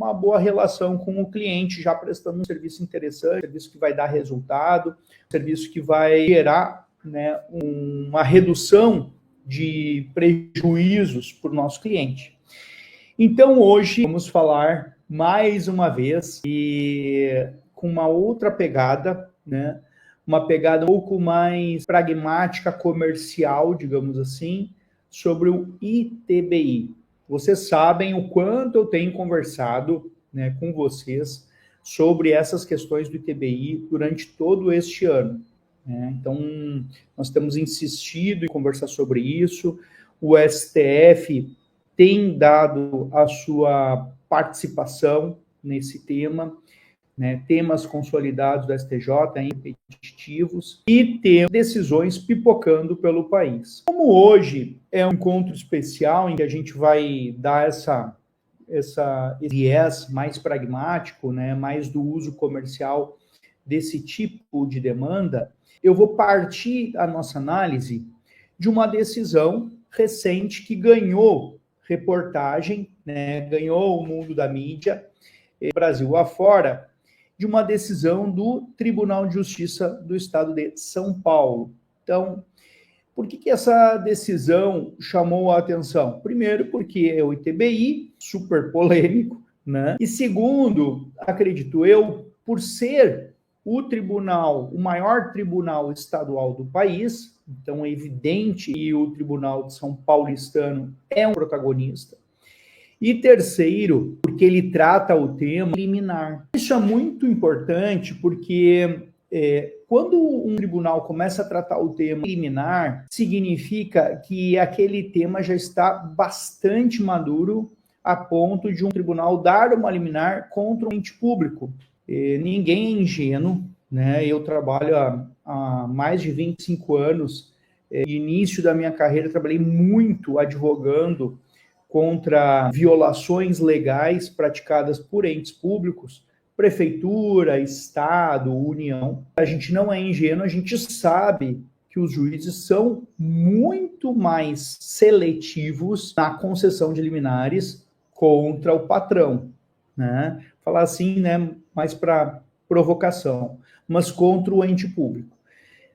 uma boa relação com o cliente, já prestando um serviço interessante, um serviço que vai dar resultado, um serviço que vai gerar, né, uma redução de prejuízos para o nosso cliente. Então, hoje, vamos falar mais uma vez e com uma outra pegada, né? Uma pegada um pouco mais pragmática, comercial, digamos assim, sobre o ITBI. Vocês sabem o quanto eu tenho conversado, né, com vocês sobre essas questões do ITBI durante todo este ano, né? Então, nós temos insistido em conversar sobre isso. O STF tem dado a sua participação nesse tema, né? Temas consolidados do STJ, repetitivos, e tem decisões pipocando pelo país. Como hoje é um encontro especial em que a gente vai dar esse viés mais pragmático, né? Mais do uso comercial desse tipo de demanda, eu vou partir a nossa análise de uma decisão recente que ganhou reportagem, né, ganhou o mundo da mídia, Brasil afora, de uma decisão do Tribunal de Justiça do Estado de São Paulo. Então, por que essa decisão chamou a atenção? Primeiro, porque é o ITBI, super polêmico, né? E segundo, acredito eu, por ser o tribunal, o maior tribunal estadual do país, então é evidente que o Tribunal de São Paulistano é um protagonista. E terceiro, porque ele trata o tema liminar. Isso é muito importante porque quando um tribunal começa a tratar o tema liminar, significa que aquele tema já está bastante maduro a ponto de um tribunal dar uma liminar contra um ente público. Ninguém é ingênuo, né? Eu trabalho há mais de 25 anos. Início da minha carreira, trabalhei muito advogando contra violações legais praticadas por entes públicos, prefeitura, estado, união. A gente não é ingênuo, a gente sabe que os juízes são muito mais seletivos na concessão de liminares contra o patrão, né? Falar assim, né, mais para provocação, mas contra o ente público.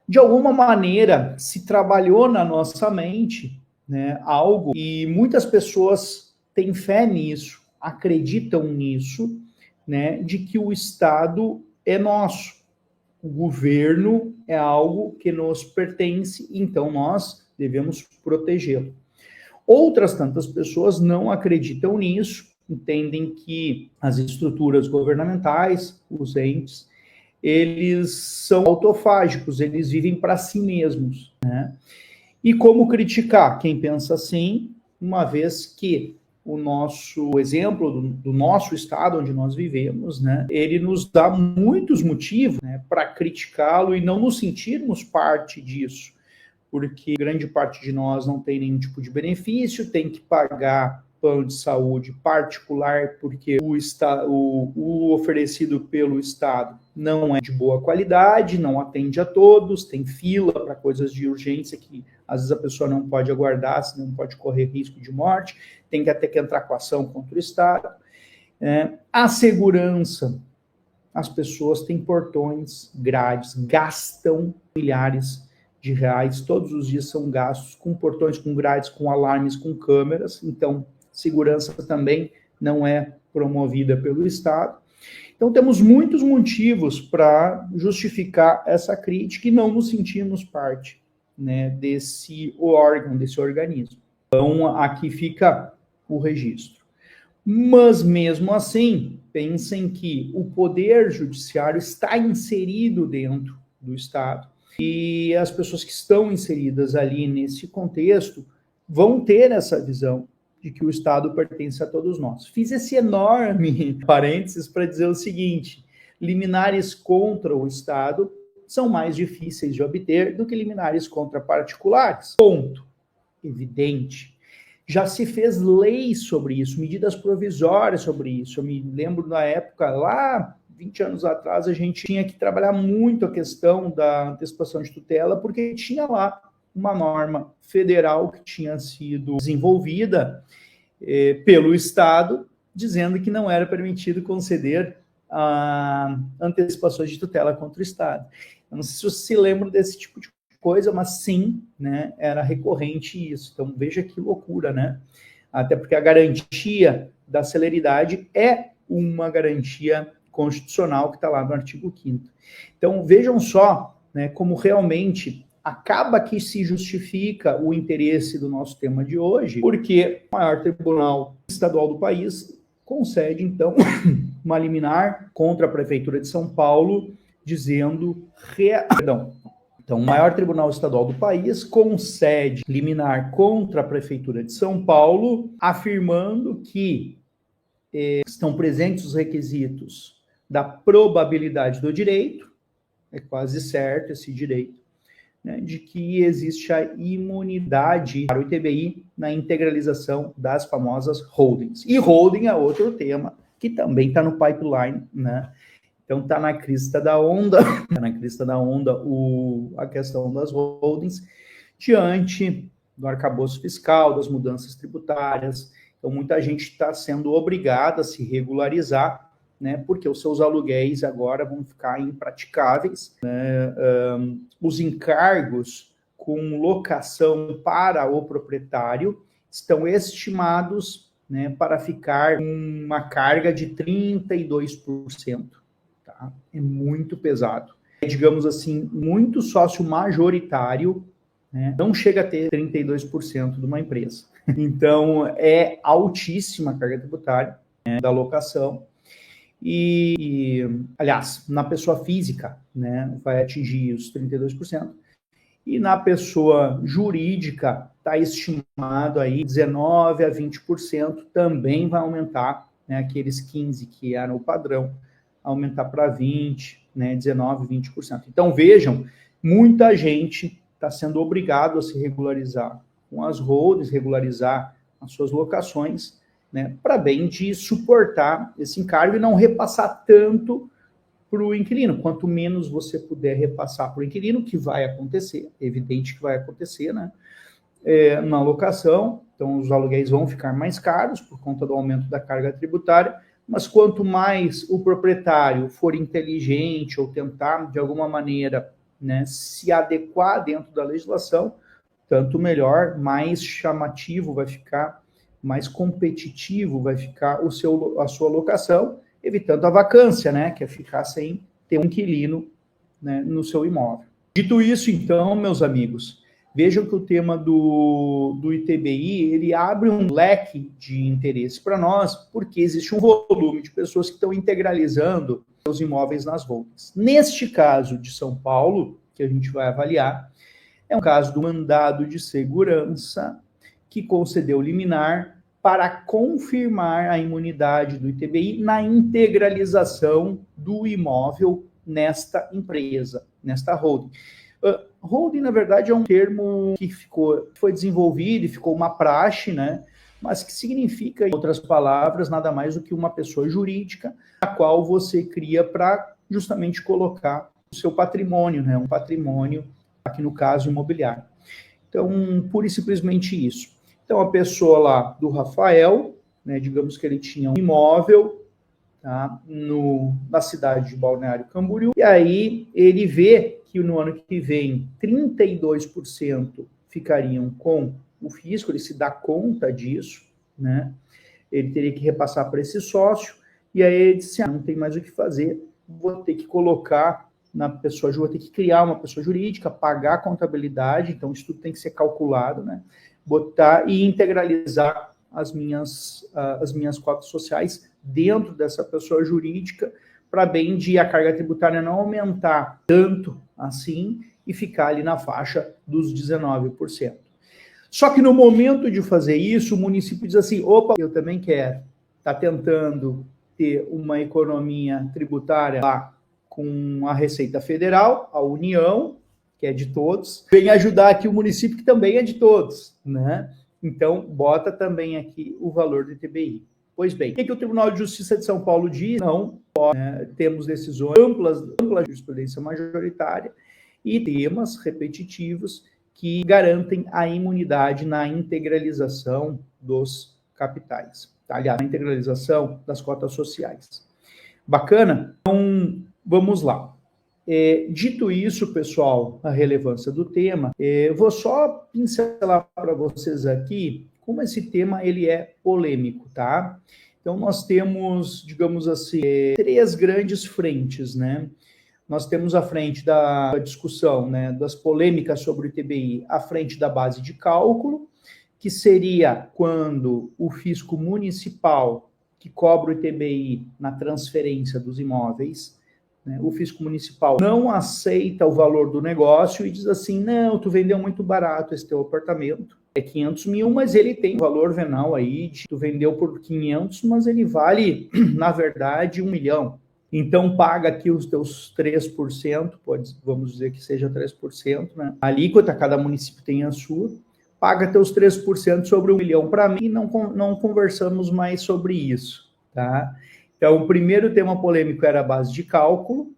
De alguma maneira, se trabalhou na nossa mente, né, algo, e muitas pessoas têm fé nisso, acreditam nisso, né, de que o Estado é nosso, o governo é algo que nos pertence, então nós devemos protegê-lo. Outras tantas pessoas não acreditam nisso, entendem que as estruturas governamentais, os entes, eles são autofágicos, eles vivem para si mesmos, né? E como criticar quem pensa assim, uma vez que o exemplo do nosso estado onde nós vivemos, né, ele nos dá muitos motivos, né, para criticá-lo e não nos sentirmos parte disso, porque grande parte de nós não tem nenhum tipo de benefício, tem que pagar plano de saúde particular porque o oferecido pelo Estado não é de boa qualidade, não atende a todos, tem fila para coisas de urgência que às vezes a pessoa não pode aguardar, senão pode correr risco de morte, tem que até que entrar com ação contra o Estado. A segurança, as pessoas têm portões, grades, gastam milhares de reais, todos os dias são gastos com portões, com grades, com alarmes, com câmeras, então segurança também não é promovida pelo Estado. Então, temos muitos motivos para justificar essa crítica e não nos sentirmos parte, né, desse órgão, desse organismo. Então, aqui fica o registro. Mas, mesmo assim, pensem que o poder judiciário está inserido dentro do Estado e as pessoas que estão inseridas ali nesse contexto vão ter essa visão de que o Estado pertence a todos nós. Fiz esse enorme parênteses para dizer o seguinte: liminares contra o Estado são mais difíceis de obter do que liminares contra particulares. Ponto. Evidente. Já se fez lei sobre isso, medidas provisórias sobre isso. Eu me lembro na época, lá 20 anos atrás, a gente tinha que trabalhar muito a questão da antecipação de tutela, porque tinha lá uma norma federal que tinha sido desenvolvida pelo Estado, dizendo que não era permitido conceder antecipações de tutela contra o Estado. Eu não sei se você se lembra desse tipo de coisa, mas sim, né, era recorrente isso. Então, veja que loucura, né? Até porque a garantia da celeridade é uma garantia constitucional que está lá no artigo 5º. Então, vejam só, né, como realmente acaba que se justifica o interesse do nosso tema de hoje, porque o maior tribunal estadual do país concede, então, uma liminar contra a Prefeitura de São Paulo, dizendo... Então, o maior tribunal estadual do país concede liminar contra a Prefeitura de São Paulo, afirmando que estão presentes os requisitos da probabilidade do direito, é quase certo esse direito, né, de que existe a imunidade para o ITBI na integralização das famosas holdings. E holding é outro tema que também está no pipeline, né? Então está na crista da onda, a questão das holdings, diante do arcabouço fiscal, das mudanças tributárias. Então muita gente está sendo obrigada a se regularizar, né, porque os seus aluguéis agora vão ficar impraticáveis, né? Os encargos com locação para o proprietário estão estimados, né, para ficar uma carga de 32%. Tá? É muito pesado. É, digamos assim, muito sócio majoritário, né, não chega a ter 32% de uma empresa. Então, é altíssima a carga tributária, né, da locação. Aliás, na pessoa física, né, vai atingir os 32%. E na pessoa jurídica, está estimado aí 19% a 20%, também vai aumentar, né, aqueles 15% que eram o padrão, aumentar para 20%, né, 19%, 20%. Então, vejam, muita gente está sendo obrigado a se regularizar com as holdings, regularizar as suas locações, né, para bem de suportar esse encargo e não repassar tanto para o inquilino. Quanto menos você puder repassar para o inquilino, que vai acontecer, é evidente que vai acontecer, né, na locação, então os aluguéis vão ficar mais caros por conta do aumento da carga tributária, mas quanto mais o proprietário for inteligente ou tentar, de alguma maneira, né, se adequar dentro da legislação, tanto melhor, mais chamativo vai ficar, mais competitivo vai ficar a sua locação, evitando a vacância, né, que é ficar sem ter um inquilino, né, no seu imóvel. Dito isso, então, meus amigos, vejam que o tema do ITBI, ele abre um leque de interesse para nós, porque existe um volume de pessoas que estão integralizando seus imóveis nas holdings. Neste caso de São Paulo, que a gente vai avaliar, é um caso do mandado de segurança que concedeu liminar para confirmar a imunidade do ITBI na integralização do imóvel nesta empresa, nesta holding. Holding, na verdade, é um termo que foi desenvolvido e ficou uma praxe, né? Mas que significa, em outras palavras, nada mais do que uma pessoa jurídica a qual você cria para justamente colocar o seu patrimônio, né? Um patrimônio, aqui no caso, imobiliário. Então, pura e simplesmente isso. Então, a pessoa lá do Rafael, né, digamos que ele tinha um imóvel, tá, na cidade de Balneário Camboriú, e aí ele vê que no ano que vem 32% ficariam com o fisco, ele se dá conta disso, né? Ele teria que repassar para esse sócio, e aí ele disse, não tem mais o que fazer, vou ter que colocar na pessoa, vou ter que criar uma pessoa jurídica, pagar a contabilidade, então isso tudo tem que ser calculado, né? Botar e integralizar as minhas cotas sociais dentro dessa pessoa jurídica, para bem de a carga tributária não aumentar tanto assim e ficar ali na faixa dos 19%. Só que no momento de fazer isso, o município diz assim, opa, eu também quero. Está tentando ter uma economia tributária lá com a Receita Federal, a União, que é de todos, vem ajudar aqui o município, que também é de todos, né? Então, bota também aqui o valor do ITBI. Pois bem, o que o Tribunal de Justiça de São Paulo diz? Não, temos decisões ampla jurisprudência majoritária e temas repetitivos que garantem a imunidade na integralização dos capitais. aliás, a integralização das cotas sociais. Bacana? Então, vamos lá. Dito isso, pessoal, a relevância do tema, vou só pincelar para vocês aqui como esse tema ele é polêmico, tá? Então, nós temos, digamos assim, três grandes frentes, né? Nós temos a frente da discussão, né, das polêmicas sobre o ITBI, a frente da base de cálculo, que seria quando o fisco municipal que cobra o ITBI na transferência dos imóveis, né, o fisco municipal não aceita o valor do negócio e diz assim, não, tu vendeu muito barato esse teu apartamento, é 500 mil, mas ele tem valor venal aí, tu vendeu por 500, mas ele vale, na verdade, 1 milhão. Então, paga aqui os teus 3%, vamos dizer que seja 3%, né? A alíquota, cada município tem a sua, paga teus 3% sobre 1 milhão para mim e não conversamos mais sobre isso, tá? Então, o primeiro tema polêmico era a base de cálculo,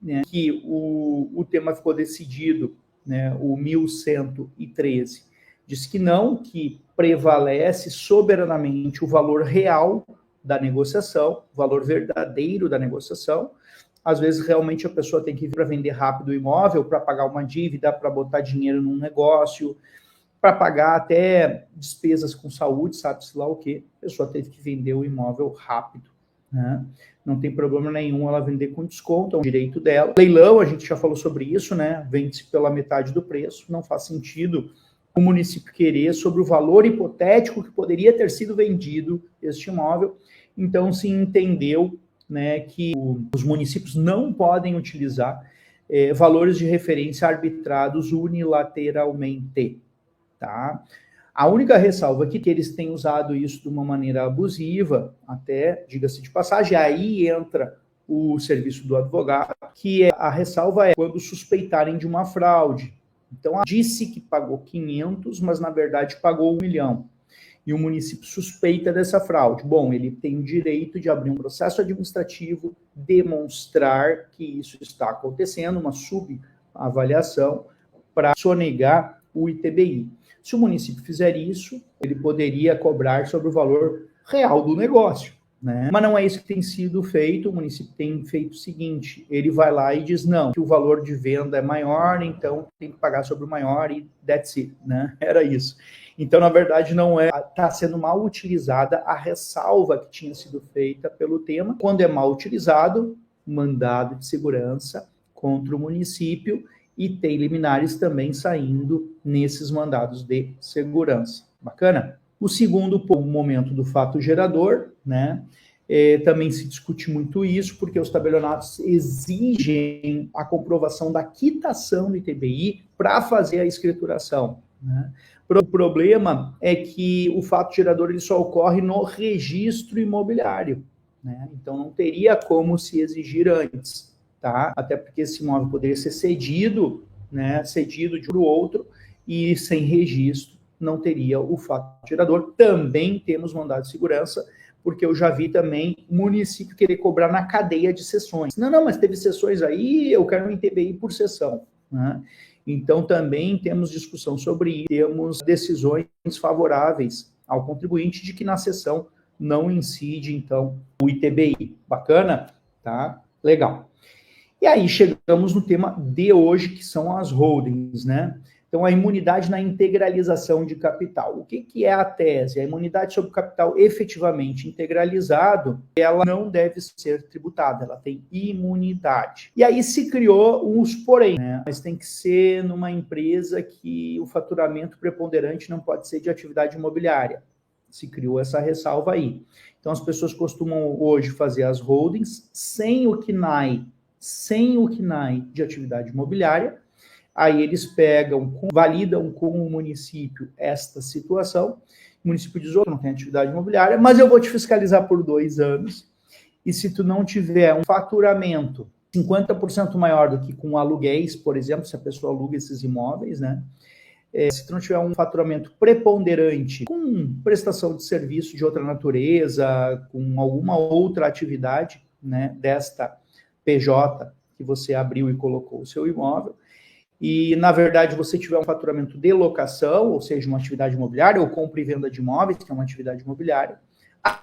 né, que o tema ficou decidido, né, o 1113 diz que não, que prevalece soberanamente o valor real da negociação, o valor verdadeiro da negociação. Às vezes, realmente, a pessoa tem que vir para vender rápido o imóvel, para pagar uma dívida, para botar dinheiro num negócio, para pagar até despesas com saúde, sabe-se lá o quê. A pessoa teve que vender o imóvel rápido, né? Não tem problema nenhum ela vender com desconto, é um direito dela. Leilão, a gente já falou sobre isso, né? Vende-se pela metade do preço, não faz sentido o município querer sobre o valor hipotético que poderia ter sido vendido este imóvel. Então, se entendeu, né, que os municípios não podem utilizar valores de referência arbitrados unilateralmente, tá? A única ressalva aqui é que eles têm usado isso de uma maneira abusiva, até, diga-se de passagem, aí entra o serviço do advogado, que a ressalva é quando suspeitarem de uma fraude. Então, disse que pagou 500, mas na verdade pagou 1 milhão. E o município suspeita dessa fraude. Bom, ele tem o direito de abrir um processo administrativo, demonstrar que isso está acontecendo, uma subavaliação, para sonegar o ITBI. Se o município fizer isso, ele poderia cobrar sobre o valor real do negócio, né? Mas não é isso que tem sido feito. O município tem feito o seguinte, ele vai lá e diz, não, que o valor de venda é maior, então tem que pagar sobre o maior e that's it, né? Era isso. Então, na verdade, não é, está sendo mal utilizada a ressalva que tinha sido feita pelo tema. Quando é mal utilizado, mandado de segurança contra o município, e tem liminares também saindo nesses mandados de segurança. Bacana? O segundo momento do fato gerador, né? Também se discute muito isso, porque os tabelionatos exigem a comprovação da quitação do ITBI para fazer a escrituração, né? O problema é que o fato gerador ele só ocorre no registro imobiliário, né? Então não teria como se exigir antes, tá? Até porque esse imóvel poderia ser cedido, né? Cedido de um para o outro e sem registro não teria o fato gerador. Também temos mandado de segurança, porque eu já vi também município querer cobrar na cadeia de sessões. Não, mas teve sessões aí, eu quero um ITBI por sessão, né? Então, também temos discussão sobre isso, temos decisões favoráveis ao contribuinte de que na sessão não incide, então, o ITBI. Bacana? Tá? Legal. E aí chegamos no tema de hoje, que são as holdings, né? Então, a imunidade na integralização de capital. O que é a tese? A imunidade sobre o capital efetivamente integralizado, ela não deve ser tributada, ela tem imunidade. E aí se criou uns porém, né? Mas tem que ser numa empresa que o faturamento preponderante não pode ser de atividade imobiliária. Se criou essa ressalva aí. Então, as pessoas costumam hoje fazer as holdings sem o CNAE de atividade imobiliária. Aí eles validam com o município esta situação. O município diz, não tem atividade imobiliária, mas eu vou te fiscalizar por 2 anos. E se tu não tiver um faturamento 50% maior do que com aluguéis, por exemplo, se a pessoa aluga esses imóveis, né? Se tu não tiver um faturamento preponderante com prestação de serviço de outra natureza, com alguma outra atividade, né, desta PJ que você abriu e colocou o seu imóvel, e, na verdade, você tiver um faturamento de locação, ou seja, uma atividade imobiliária, ou compra e venda de imóveis, que é uma atividade imobiliária,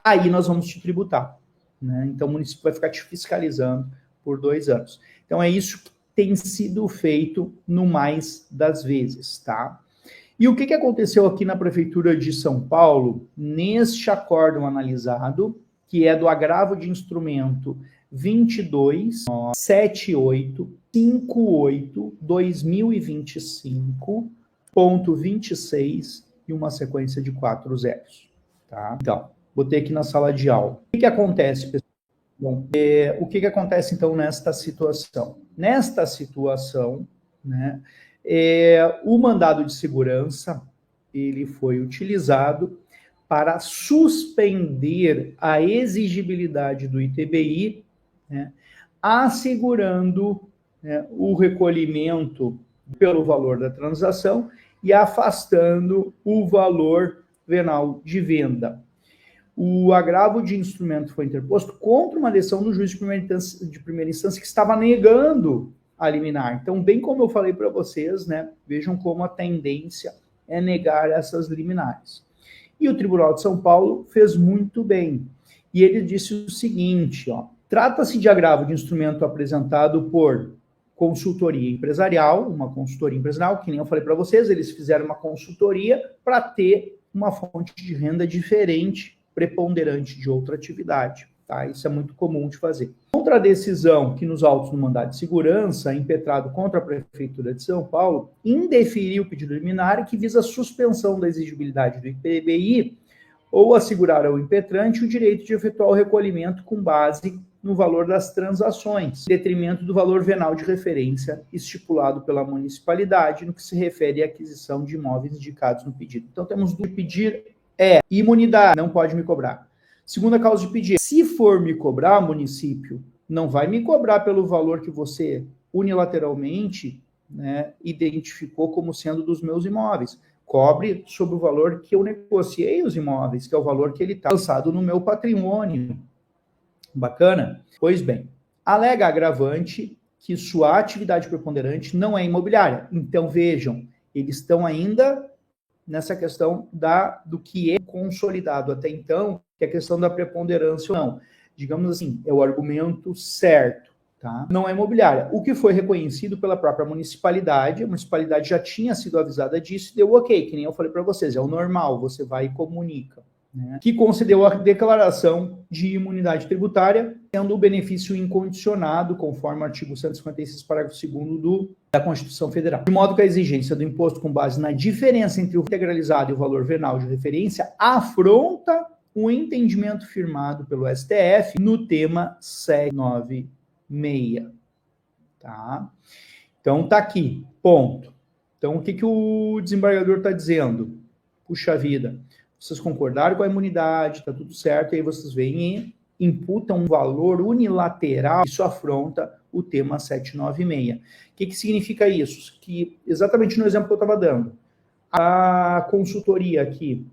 aí nós vamos te tributar, né? Então o município vai ficar te fiscalizando por 2 anos. Então é isso que tem sido feito no mais das vezes, tá? E o que aconteceu aqui na Prefeitura de São Paulo, neste acórdão analisado, que é do agravo de instrumento 22.7858/2025.26 e uma sequência de 4 zeros. Tá? Então, botei aqui na sala de aula. O que acontece, pessoal? Bom, o que acontece, então, nesta situação? Nesta situação, né, o mandado de segurança, ele foi utilizado para suspender a exigibilidade do ITBI, né, assegurando, né, o recolhimento pelo valor da transação e afastando o valor venal de venda. O agravo de instrumento foi interposto contra uma decisão do juiz de primeira instância que estava negando a liminar. Então, bem como eu falei para vocês, né, vejam como a tendência é negar essas liminares. E o Tribunal de São Paulo fez muito bem. E ele disse o seguinte, ó, trata-se de agravo de instrumento apresentado por consultoria empresarial, uma consultoria empresarial, que nem eu falei para vocês, eles fizeram uma consultoria para ter uma fonte de renda diferente, preponderante de outra atividade. Tá? Isso é muito comum de fazer. Contra a decisão que nos autos do mandado de segurança, impetrado contra a Prefeitura de São Paulo, indeferiu o pedido liminar que visa a suspensão da exigibilidade do IPBI ou assegurar ao impetrante o direito de efetuar o recolhimento com base no valor das transações, em detrimento do valor venal de referência estipulado pela municipalidade no que se refere à aquisição de imóveis indicados no pedido. Então, temos do pedir imunidade, não pode me cobrar. Segunda causa de pedir, se for me cobrar, município, não vai me cobrar pelo valor que você unilateralmente, né, identificou como sendo dos meus imóveis. Cobre sobre o valor que eu negociei os imóveis, que é o valor que ele está lançado no meu patrimônio. Bacana? Pois bem, alega agravante que sua atividade preponderante não é imobiliária. Então, vejam, eles estão ainda nessa questão do que é consolidado até então, que é a questão da preponderância ou não. Digamos assim, é o argumento certo, tá? Não é imobiliária. O que foi reconhecido pela própria municipalidade, a municipalidade já tinha sido avisada disso e deu ok, que nem eu falei para vocês, é o normal, você vai e comunica. Né? Que concedeu a declaração de imunidade tributária, tendo o benefício incondicionado, conforme o artigo 156, parágrafo 2º da Constituição Federal. De modo que a exigência do imposto com base na diferença entre o integralizado e o valor venal de referência afronta o entendimento firmado pelo STF no tema 796. Tá? Então, tá aqui, ponto. Então, o que o desembargador está dizendo? Puxa vida, vocês concordaram com a imunidade, está tudo certo, e aí vocês vêm e imputam um valor unilateral, isso afronta o tema 796. O que significa isso? Que, exatamente no exemplo que eu estava dando, a consultoria aqui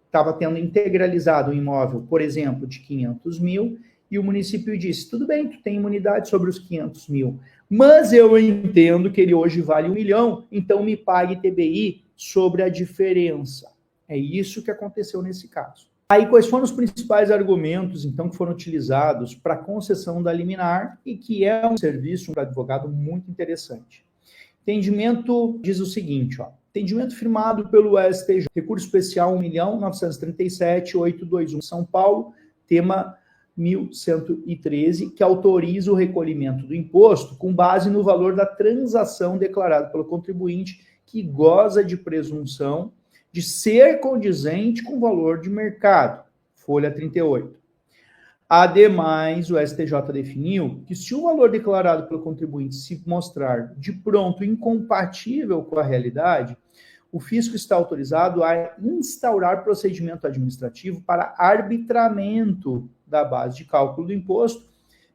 estava tendo integralizado um imóvel, por exemplo, de 500 mil, e o município disse, tudo bem, tu tem imunidade sobre os 500 mil, mas eu entendo que ele hoje vale 1 milhão, então me pague TBI sobre a diferença. É isso que aconteceu nesse caso. Aí, quais foram os principais argumentos, então, que foram utilizados para a concessão da liminar e que é um serviço para advogado muito interessante? Entendimento diz o seguinte, ó, entendimento firmado pelo STJ, recurso especial 1.937.821, São Paulo, tema 1113, que autoriza o recolhimento do imposto com base no valor da transação declarada pelo contribuinte que goza de presunção de ser condizente com o valor de mercado, folha 38. Ademais, o STJ definiu que se o valor declarado pelo contribuinte se mostrar de pronto incompatível com a realidade, o fisco está autorizado a instaurar procedimento administrativo para arbitramento da base de cálculo do imposto,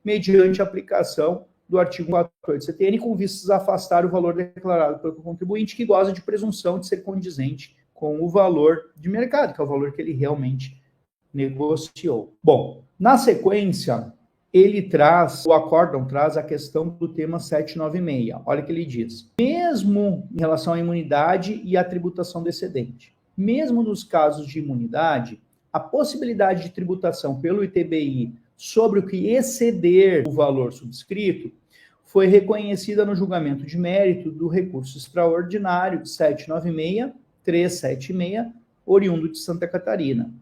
mediante aplicação do artigo 48 CTN, com vistas a afastar o valor declarado pelo contribuinte que goza de presunção de ser condizente com o valor de mercado, que é o valor que ele realmente negociou. Bom, na sequência, o acórdão traz a questão do tema 796. Olha o que ele diz. Mesmo em relação à imunidade e à tributação do excedente, mesmo nos casos de imunidade, a possibilidade de tributação pelo ITBI sobre o que exceder o valor subscrito foi reconhecida no julgamento de mérito do recurso extraordinário 796-376, oriundo de Santa Catarina,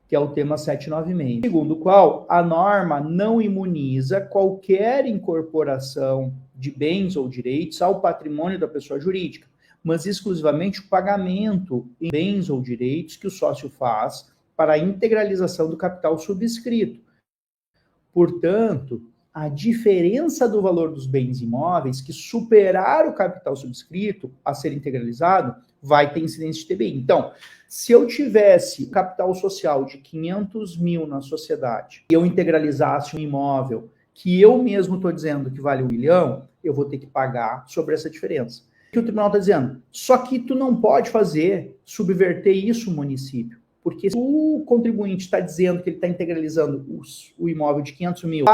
que é o tema 796, segundo o qual a norma não imuniza qualquer incorporação de bens ou direitos ao patrimônio da pessoa jurídica, mas exclusivamente o pagamento em bens ou direitos que o sócio faz para a integralização do capital subscrito. Portanto, a diferença do valor dos bens imóveis que superar o capital subscrito a ser integralizado vai ter incidência de ITBI. Então, se eu tivesse capital social de 500 mil na sociedade e eu integralizasse um imóvel que eu mesmo estou dizendo que vale 1 milhão, eu vou ter que pagar sobre essa diferença. O que o tribunal está dizendo? Só que tu não pode subverter isso, município. Porque se o contribuinte está dizendo que ele está integralizando o imóvel de 500 mil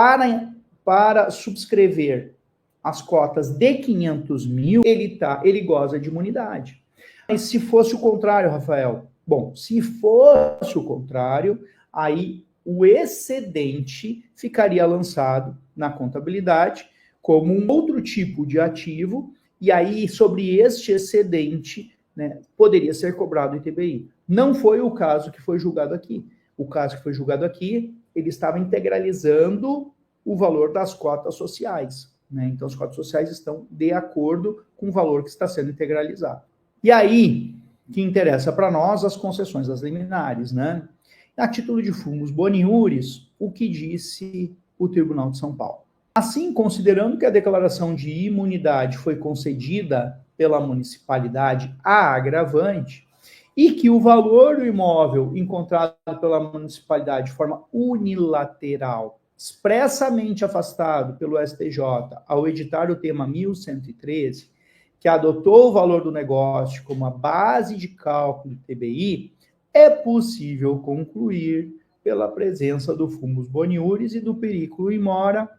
para subscrever as cotas de 500 mil, ele goza de imunidade. Mas se fosse o contrário, Rafael? Bom, se fosse o contrário, aí o excedente ficaria lançado na contabilidade como um outro tipo de ativo, e aí sobre este excedente, né, poderia ser cobrado o ITBI. Não foi o caso que foi julgado aqui. O caso que foi julgado aqui, ele estava integralizando o valor das cotas sociais, né? Então, as cotas sociais estão de acordo com o valor que está sendo integralizado. E aí, que interessa para nós as concessões das liminares, né? A título de fumus boniuris, o que disse o Tribunal de São Paulo. Assim, considerando que a declaração de imunidade foi concedida pela municipalidade a agravante e que o valor do imóvel encontrado pela municipalidade de forma unilateral, expressamente afastado pelo STJ ao editar o tema 1113, que adotou o valor do negócio como a base de cálculo do ITBI, é possível concluir pela presença do fumus boniuris e do periculo in mora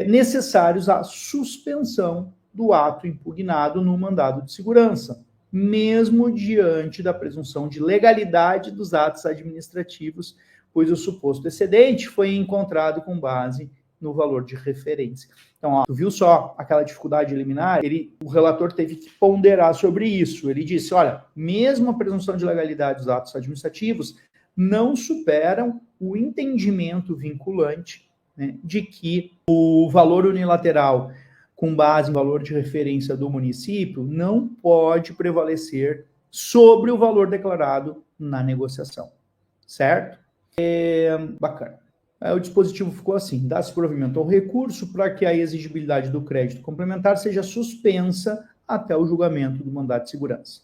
necessários à suspensão do ato impugnado no mandado de segurança, mesmo diante da presunção de legalidade dos atos administrativos, pois o suposto excedente foi encontrado com base no valor de referência. Então, ó, tu viu só aquela dificuldade liminar? O relator teve que ponderar sobre isso. Ele disse, olha, mesmo a presunção de legalidade dos atos administrativos não superam o entendimento vinculante, né, de que o valor unilateral com base em valor de referência do município não pode prevalecer sobre o valor declarado na negociação, certo? Bacana. O dispositivo ficou assim, dá-se provimento ao recurso para que a exigibilidade do crédito complementar seja suspensa até o julgamento do mandado de segurança.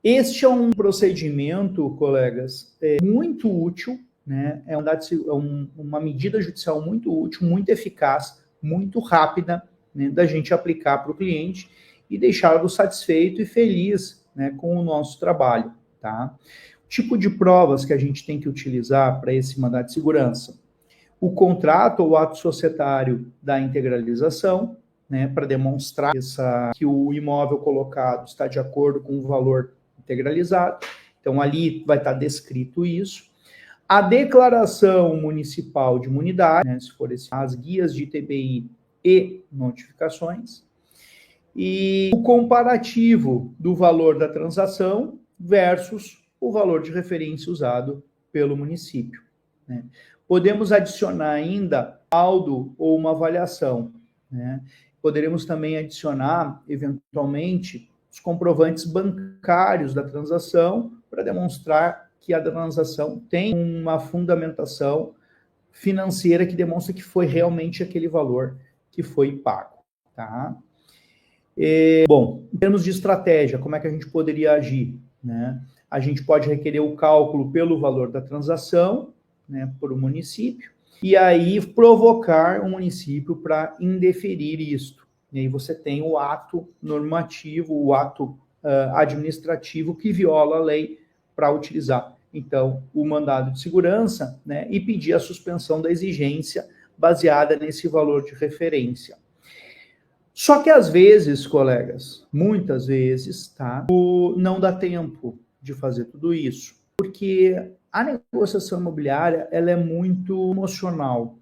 Este é um procedimento, colegas, muito útil, né? É uma medida judicial muito útil, muito eficaz, muito rápida, né, da gente aplicar para o cliente e deixá-lo satisfeito e feliz, né, com o nosso trabalho, tá? O tipo de provas que a gente tem que utilizar para esse mandado de segurança: o contrato ou ato societário da integralização, né, para demonstrar que o imóvel colocado está de acordo com o valor integralizado. Então, ali vai estar descrito isso. A declaração municipal de imunidade, né, se for as guias de ITBI e notificações. E o comparativo do valor da transação versus o valor de referência usado pelo município, né? Podemos adicionar ainda laudo ou uma avaliação, né? Poderemos também adicionar, eventualmente, os comprovantes bancários da transação para demonstrar que a transação tem uma fundamentação financeira que demonstra que foi realmente aquele valor que foi pago, tá? Bom, em termos de estratégia, como é que a gente poderia agir, né? A gente pode requerer o cálculo pelo valor da transação, né, por um município, e aí provocar o município para indeferir isto. E aí você tem o ato normativo, o ato administrativo que viola a lei para utilizar, então, o mandado de segurança, né, e pedir a suspensão da exigência baseada nesse valor de referência. Só que às vezes, colegas, muitas vezes, tá, não dá tempo de fazer tudo isso, porque A negociação imobiliária, ela é muito emocional,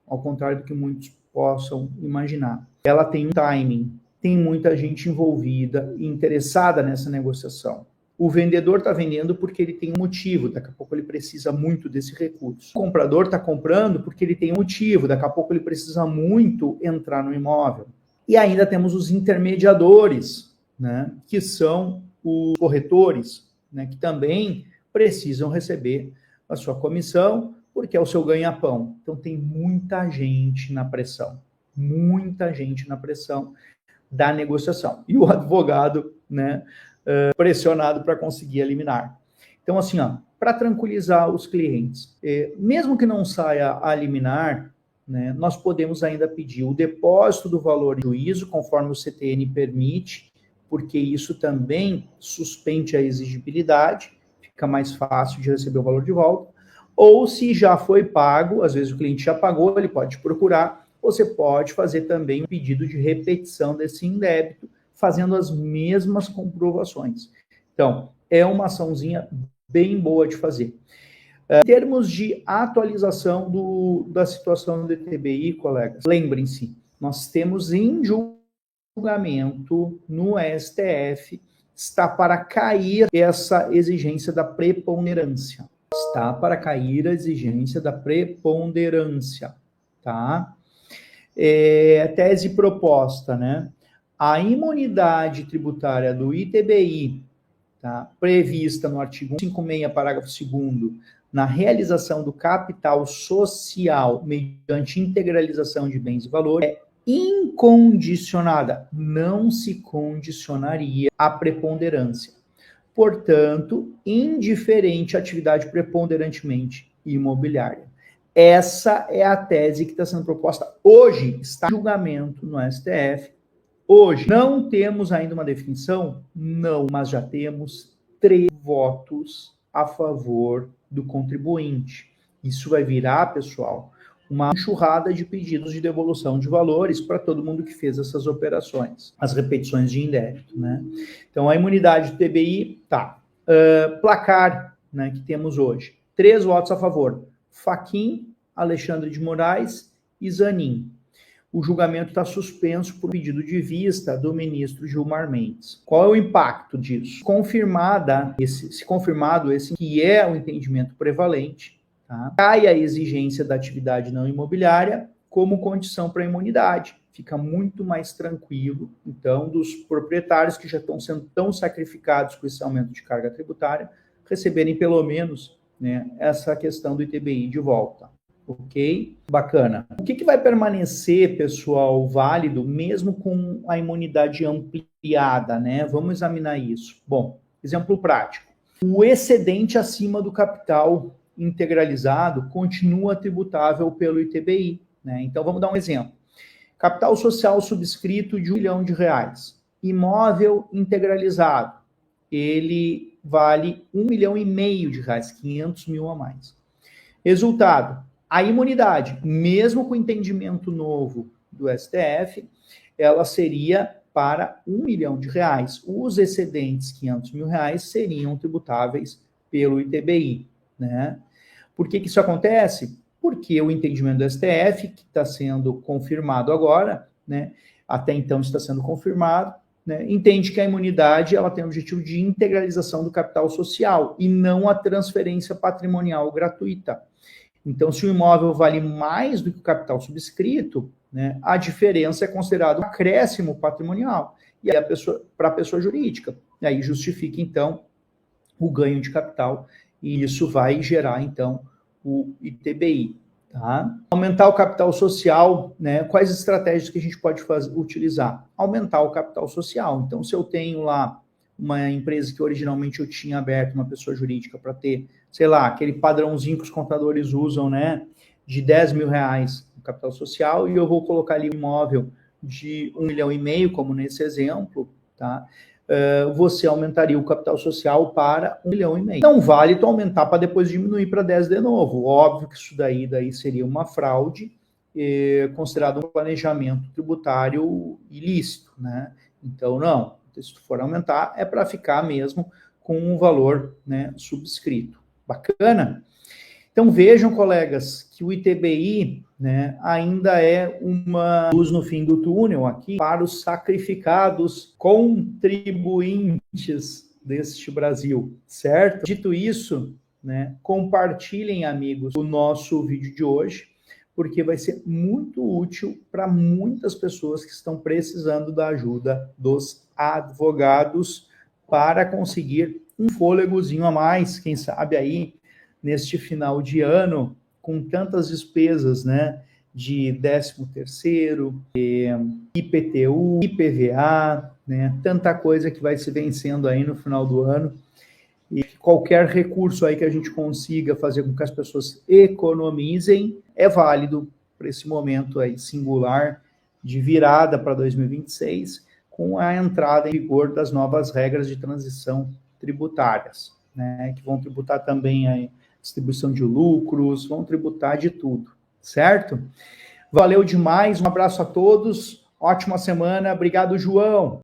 ao contrário do que muitos possam imaginar. Ela tem um timing, tem muita gente envolvida e interessada nessa negociação. O vendedor está vendendo porque ele tem um motivo, daqui a pouco ele precisa muito desse recurso. O comprador está comprando porque ele tem um motivo, daqui a pouco ele precisa muito entrar no imóvel. E ainda temos os intermediadores, né, que são os corretores, né, que também precisam receber a sua comissão, porque é o seu ganha-pão. Então tem muita gente na pressão da negociação. E o advogado, né, pressionado para conseguir eliminar. Então, assim, para tranquilizar os clientes, mesmo que não saia a liminar, né, nós podemos ainda pedir o depósito do valor de juízo, conforme o CTN permite, porque isso também suspende a exigibilidade, fica mais fácil de receber o valor de volta. Ou se já foi pago, às vezes o cliente já pagou, ele pode procurar. Você pode fazer também um pedido de repetição desse indébito, fazendo as mesmas comprovações. Então, é uma açãozinha bem boa de fazer. Em termos de atualização da situação do ITBI, colegas, lembrem-se, nós temos em julgamento no STF, está para cair essa exigência da preponderância. Está para cair a exigência da preponderância, tá? Tese proposta, né? A imunidade tributária do ITBI, tá, prevista no artigo 156, parágrafo 2º, na realização do capital social mediante integralização de bens e valores, é incondicionada, não se condicionaria à preponderância. Portanto, indiferente à atividade preponderantemente imobiliária. Essa é a tese que está sendo proposta hoje, está em julgamento no STF. Hoje, não temos ainda uma definição? Não, mas já temos 3 votos a favor do contribuinte. Isso vai virar, pessoal, uma enxurrada de pedidos de devolução de valores para todo mundo que fez essas operações, as repetições de indébito, né? Então, a imunidade do TBI, tá. Placar, né, que temos hoje. 3 votos a favor. Fachin, Alexandre de Moraes e Zanin. O julgamento está suspenso por pedido de vista do ministro Gilmar Mendes. Qual é o impacto disso? Se confirmado esse que é o entendimento prevalente, tá? Cai a exigência da atividade não imobiliária como condição para a imunidade. Fica muito mais tranquilo, então, dos proprietários que já estão sendo tão sacrificados com esse aumento de carga tributária, receberem pelo menos, né, essa questão do ITBI de volta. Ok? Bacana. O que vai permanecer, pessoal, válido, mesmo com a imunidade ampliada, né? Vamos examinar isso. Bom, exemplo prático. O excedente acima do capital integralizado continua tributável pelo ITBI, né? Então, vamos dar um exemplo. Capital social subscrito de R$1 milhão. Imóvel integralizado. Ele vale R$1,5 milhão, 500 mil a mais. Resultado. A imunidade, mesmo com o entendimento novo do STF, ela seria para R$1 milhão. Os excedentes, R$500 mil, seriam tributáveis pelo ITBI, né? Por que isso acontece? Porque o entendimento do STF, que está sendo confirmado agora, né, até então está sendo confirmado, né, entende que a imunidade ela tem o objetivo de integralização do capital social e não a transferência patrimonial gratuita. Então, se o imóvel vale mais do que o capital subscrito, né, a diferença é considerada um acréscimo patrimonial. E aí, para a pessoa jurídica. E aí justifica, então, o ganho de capital. E isso vai gerar, então, o ITBI. Tá? Aumentar o capital social, né? Quais estratégias que a gente pode utilizar? Aumentar o capital social. Então, se eu tenho lá uma empresa que originalmente eu tinha aberto, uma pessoa jurídica, para ter, sei lá, aquele padrãozinho que os contadores usam, né, de R$10 mil no capital social, e eu vou colocar ali um imóvel de R$1,5 milhão, como nesse exemplo, tá? Você aumentaria o capital social para R$1,5 milhão. Não vale tu aumentar para depois diminuir para 10 de novo. Óbvio que isso daí seria uma fraude, considerado um planejamento tributário ilícito, né? Então, não. Se tu for aumentar, é para ficar mesmo com um valor, né, subscrito. Bacana? Então vejam, colegas, que o ITBI, né, ainda é uma luz no fim do túnel aqui para os sacrificados contribuintes deste Brasil, certo? Dito isso, né, compartilhem, amigos, o nosso vídeo de hoje, porque vai ser muito útil para muitas pessoas que estão precisando da ajuda dos advogados para conseguir um fôlegozinho a mais, quem sabe aí, neste final de ano, com tantas despesas, né, de 13º, IPTU, IPVA, né, tanta coisa que vai se vencendo aí no final do ano, e qualquer recurso aí que a gente consiga fazer com que as pessoas economizem é válido para esse momento aí singular de virada para 2026, com a entrada em vigor das novas regras de transição tributárias, né, que vão tributar também aí distribuição de lucros, vão tributar de tudo, certo? Valeu demais, um abraço a todos, ótima semana, obrigado, João!